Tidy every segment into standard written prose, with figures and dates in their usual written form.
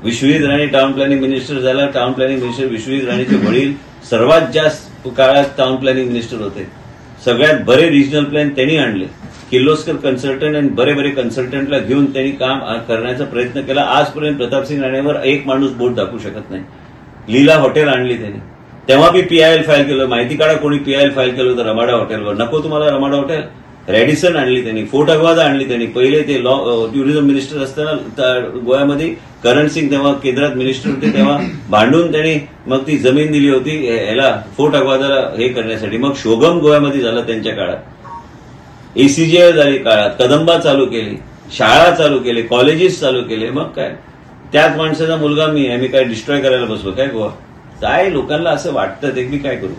Vishwajit Rane town planning minister झाला. Town planning minister Vishwajit राणेचे वडील सर्वात जास्त काळात टाउन प्लॅनिंग मिनिस्टर होते. सगळ्यात बरे रिजनल प्लॅन त्यांनी आणले. किर्लोस्कर कन्सल्टंट आणि बरे बरे कन्सल्टंटला घेऊन त्यांनी काम करण्याचा प्रयत्न केला. आजपर्यंत प्रतापसिंग राणेवर एक माणूस बोट दाखवू शकत नाही. लीला हॉटेल आणली त्यांनी, तेव्हा बी पीआयएल फाईल केलं. माहिती काढा कोणी पीआयएल फाईल केलं होतं रमाडा हॉटेलवर. नको तुम्हाला रमाडा हॉटेल. रॅडिसन आणली त्यांनी, फोर्ट अगवादा आणली त्यांनी. पहिले ते टुरिझम मिनिस्टर असताना गोव्यामध्ये करण सिंग तेव्हा केंद्रात मिनिस्टर होते, तेव्हा भांडून त्यांनी मग ती जमीन दिली होती ह्याला फोर्ट अगवादाला हे करण्यासाठी. मग शोगम गोव्यामध्ये झालं त्यांच्या काळात. एसीजीआय झाली काळात. कदंबा चालू केली, शाळा चालू केले, कॉलेजेस चालू केले. मग काय त्याच माणसाचा मुलगा मी आहे. मी काय डिस्ट्रॉय करायला बसलो काय गोवा? काय लोकांना असं वाटतं ते मी काय करू?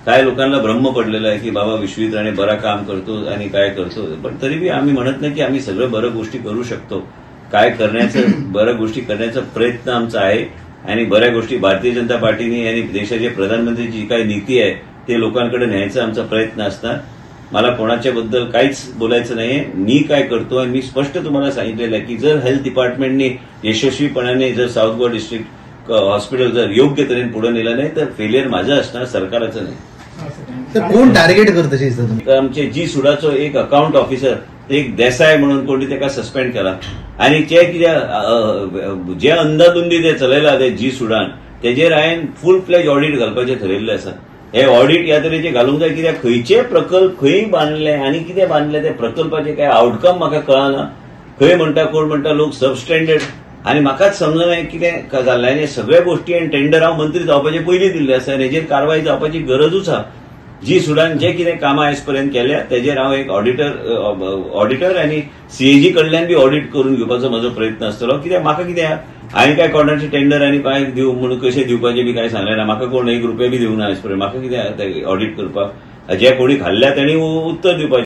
काय लोकांना भ्रम पडलेलं आहे की बाबा विश्वजित राणे बरा काम करतो आणि काय करतो. पण तरी बी आम्ही म्हणत नाही की आम्ही सगळं बरं गोष्टी करू शकतो. काय करण्याचं बऱ्या गोष्टी करण्याचा प्रयत्न आमचा आहे आणि बऱ्या गोष्टी भारतीय जनता पार्टीने आणि देशाचे प्रधानमंत्रीची जी काही नीती आहे ते लोकांकडे न्यायचा आमचा प्रयत्न असणार. मला कोणाच्याबद्दल काहीच बोलायचं नाहीये. मी काय करतो आणि मी स्पष्ट तुम्हाला सांगितलेलं आहे की जर हेल्थ डिपार्टमेंटने यशस्वीपणाने जर साऊथ गोवा डिस्ट्रिक्ट हॉस्पिटल जर योग्य तऱ्हेने पुढे नेलं नाही तर फेलियर माझं असणार, सरकारचं नाही. तर कोण टार्गेट करतं? आमचे जी सुडाचो एक अकाउंट ऑफिसर, एक देसाय म्हणून कोणी त्याला सस्पेंड केला आणि जे कितें जे अंदाधुंदी ते चलयला ते जी सुडान तेजेर हांवें फूल फ्लेज ऑडिट घालपाचें थारायिल्लें आसा. हे ऑडिट ह्या तरेचे घालूंक जाय कित्याक खंयचे प्रकल्प खंय बांदले आनी कितें बांदले ते प्रकल्पाचे काय आउटकम म्हाका कळना. खंय म्हणटा कोण म्हणटा लोक सबस्टँडर्ड आणि म्हाकाच समजना कितें जाल्लें. आनी सगळ्या गोष्टी आनी टेंडर हांव मंत्री जावपाचे पयलीं दिल्ले आसा आनी हेजेर कारवाय जावपाची गरजूच आहा. जी सुडान जे कितें कामां आयज पर्यंत केल्या तेजेर हांव एक ऑडिटर आनी सीएजी कडल्यान बी ऑडिट करून घेवपाचो म्हजो प्रयत्न आसतलो. कित्याक म्हाका कितें हांवें काय कोणाचे टेंडर आनी काय दिवं म्हणून कशें दिवपाचें बी काय सांगलें ना. म्हाका कोण एक रुपया बी दिवंक ना आयज पर्यंत. म्हाका कितें ऑडिट करपाक जे कोणी खाल्ल्या तांणी उत्तर दिवपाचें.